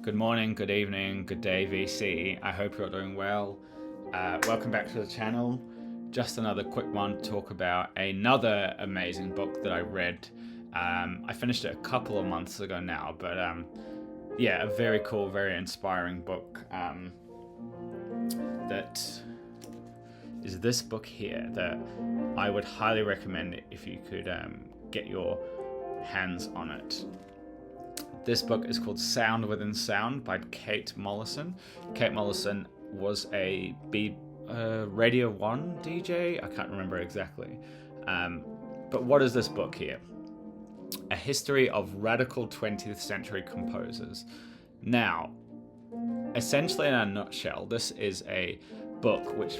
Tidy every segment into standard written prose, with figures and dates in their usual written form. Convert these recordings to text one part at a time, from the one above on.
Good morning, good evening, good day, VC. I hope you're doing well. Welcome back to the channel. Just another quick one to talk about another amazing book that I read. I finished it a couple of months ago now, but yeah, a very cool, very inspiring book. That is this book here that I would highly recommend if you could get your hands on it. This book is called Sound Within Sound by Kate Mollison. Kate Mollison was a Radio 1 DJ. I can't remember exactly. But what is this book here? A history of radical 20th century composers. Now, essentially in a nutshell, this is a book which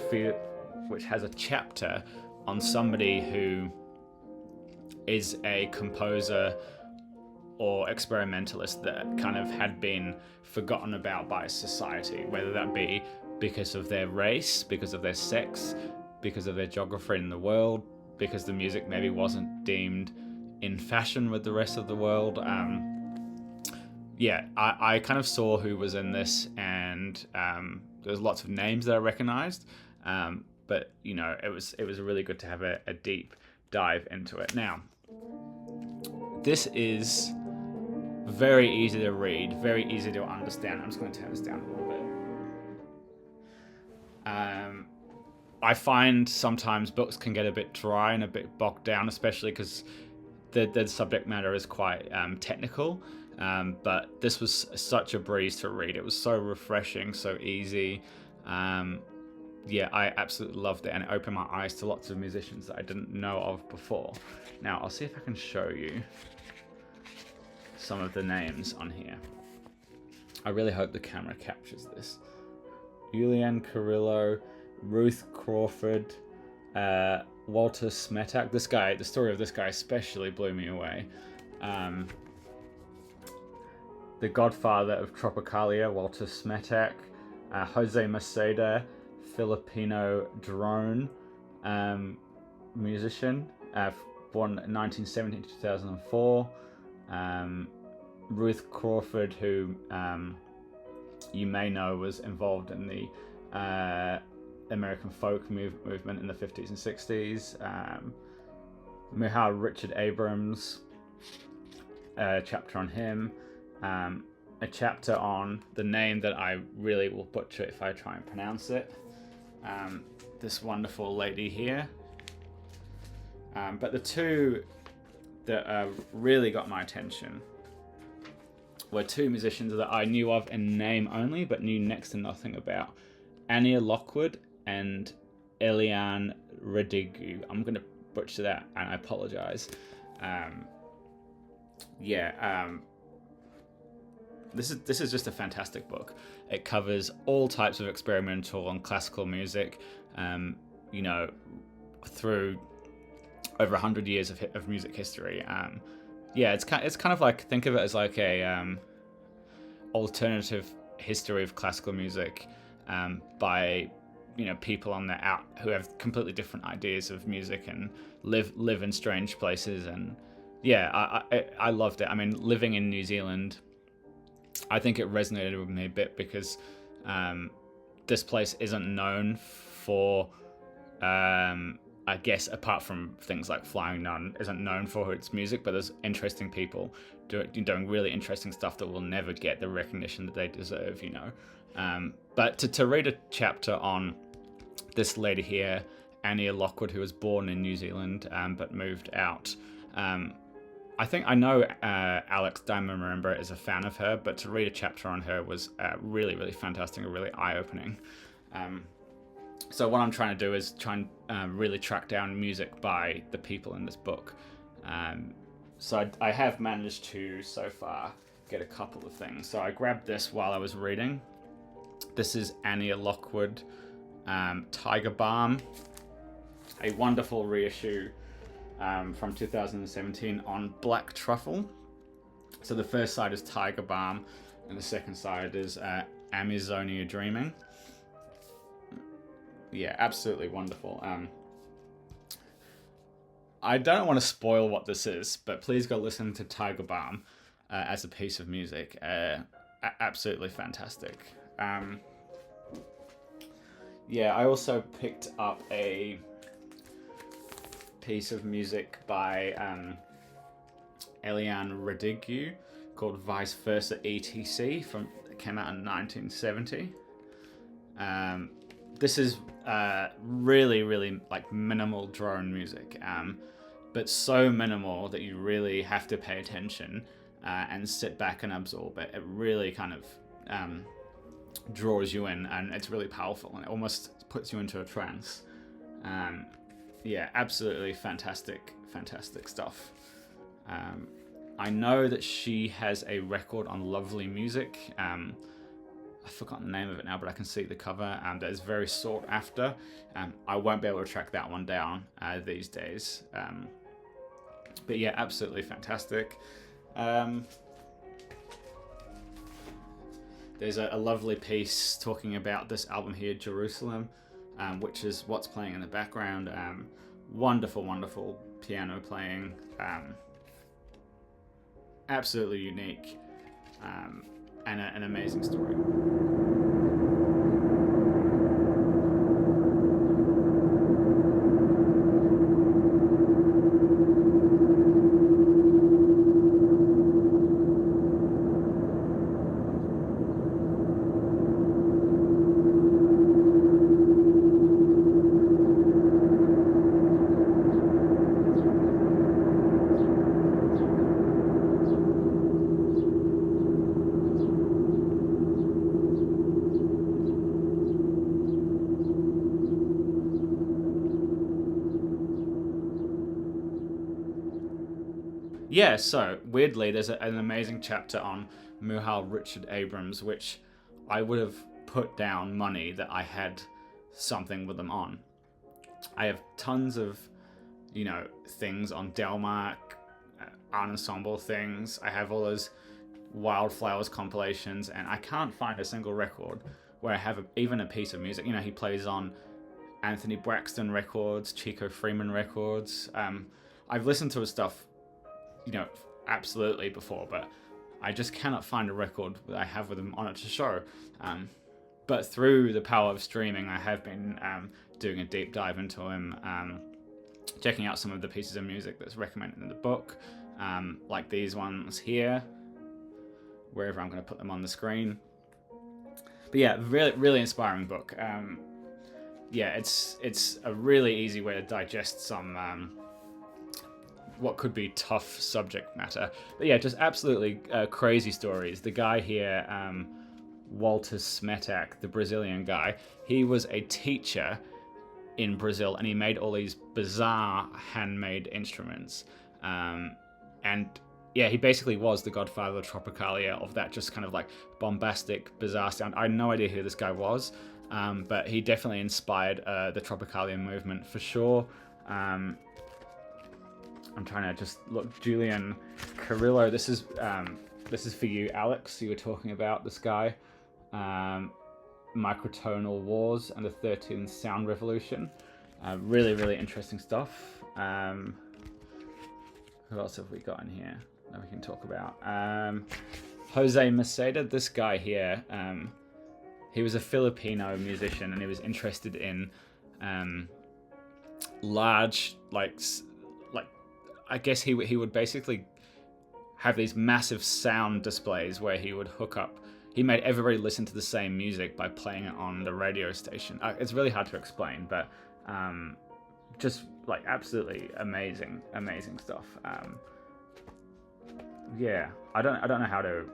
has a chapter on somebody who is a composer or experimentalist that kind of had been forgotten about by society, whether that be because of their race, because of their sex, because of their geography in the world, because the music maybe wasn't deemed in fashion with the rest of the world. I kind of saw who was in this, and there's lots of names that I recognized, but you know, it was really good to have a deep dive into it. Now, this is very easy to read, very easy to understand. I'm just going to turn this down a little bit. I find sometimes books can get a bit dry and a bit bogged down, especially because the subject matter is quite technical. But this was such a breeze to read. It was so refreshing, so easy. I absolutely loved it, and it opened my eyes to lots of musicians that I didn't know of before. Now, I'll see if I can show you some of the names on here. I really hope the camera captures this. Julian Carrillo, Ruth Crawford, Walter Smetak. This guy, the story of this guy especially blew me away. The godfather of Tropicalia, Walter Smetak, Jose Maceda, Filipino drone musician, born 1970 to 2004. Ruth Crawford, who you may know was involved in the American folk movement in the 50s and 60s. Richard Abrams, a chapter on him. A chapter on the name that I really will butcher if I try and pronounce it. This wonderful lady here. But the two that really got my attention were two musicians that I knew of in name only, but knew next to nothing about. Anya Lockwood and Eliane Redigu. I'm going to butcher that, and I apologize. This is just a fantastic book. It covers all types of experimental and classical music, through over 100 years of music history. It's kind of like, think of it as like a alternative history of classical music by people on the out who have completely different ideas of music and live in strange places. And I loved it. I mean, living in New Zealand, I think it resonated with me a bit because this place isn't known for, I guess, apart from things like Flying Nun, isn't known for its music, but there's interesting people doing really interesting stuff that will never get the recognition that they deserve, But to read a chapter on this lady here, Anya Lockwood, who was born in New Zealand but moved out. I think I know Alex Diamond Remember is a fan of her, but to read a chapter on her was really, really fantastic and really eye-opening. So what I'm trying to do is try and really track down music by the people in this book. So I have managed to, so far, get a couple of things. So I grabbed this while I was reading. This is Anya Lockwood, Tiger Balm, a wonderful reissue from 2017 on Black Truffle. So the first side is Tiger Balm, and the second side is Amazonia Dreaming. Yeah, absolutely wonderful. I don't want to spoil what this is, but please go listen to Tiger Balm as a piece of music. absolutely fantastic. Yeah, I also picked up a piece of music by Eliane Radigue called Vice Versa ETC came out in 1970. This is really, really like minimal drone music, but so minimal that you really have to pay attention and sit back and absorb it. It really kind of draws you in, and it's really powerful, and it almost puts you into a trance. Yeah, absolutely fantastic stuff. I know that she has a record on Lovely Music. I've forgotten the name of it now, but I can see the cover. That is very sought after. I won't be able to track that one down these days. But yeah, absolutely fantastic. There's a lovely piece talking about this album here, Jerusalem, which is what's playing in the background. Wonderful piano playing. Absolutely unique. And an amazing story. Yeah, so weirdly, there's an amazing chapter on Muhal Richard Abrams, which I would have put down money that I had something with them on. I have tons of, things on Delmark, ensemble things. I have all those Wildflowers compilations, and I can't find a single record where I have even a piece of music. He plays on Anthony Braxton records, Chico Freeman records. I've listened to his stuff absolutely before, but I just cannot find a record that I have with him on it to show. But through the power of streaming, I have been doing a deep dive into him, checking out some of the pieces of music that's recommended in the book, like these ones here, wherever I'm going to put them on the screen. But yeah, really, really inspiring book. Yeah, it's a really easy way to digest some what could be tough subject matter. But yeah, just absolutely crazy stories. The guy here, Walter Smetak, the Brazilian guy, he was a teacher in Brazil, and he made all these bizarre handmade instruments. And yeah, he basically was the godfather of Tropicalia, of that just kind of like bombastic, bizarre sound. I had no idea who this guy was, but he definitely inspired the Tropicalia movement for sure. I'm trying to just look. Julian Carrillo. This is for you, Alex. You were talking about this guy. Microtonal Wars and the 13th Sound Revolution. Really, really interesting stuff. Who else have we got in here that we can talk about? Jose Maceda. This guy here. He was a Filipino musician, and he was interested in large, like I guess he would basically have these massive sound displays where he would hook up. He made everybody listen to the same music by playing it on the radio station. It's really hard to explain, but just like absolutely amazing stuff. Yeah, I don't know how to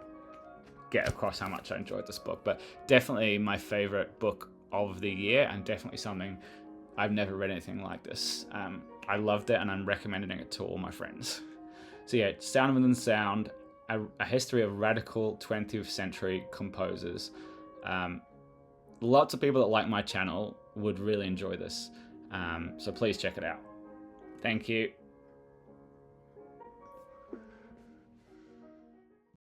get across how much I enjoyed this book, but definitely my favorite book of the year, and definitely something I've never read anything like this. I loved it, and I'm recommending it to all my friends. So yeah, Sound Within Sound, a history of radical 20th century composers. Lots of people that like my channel would really enjoy this. So please check it out. Thank you.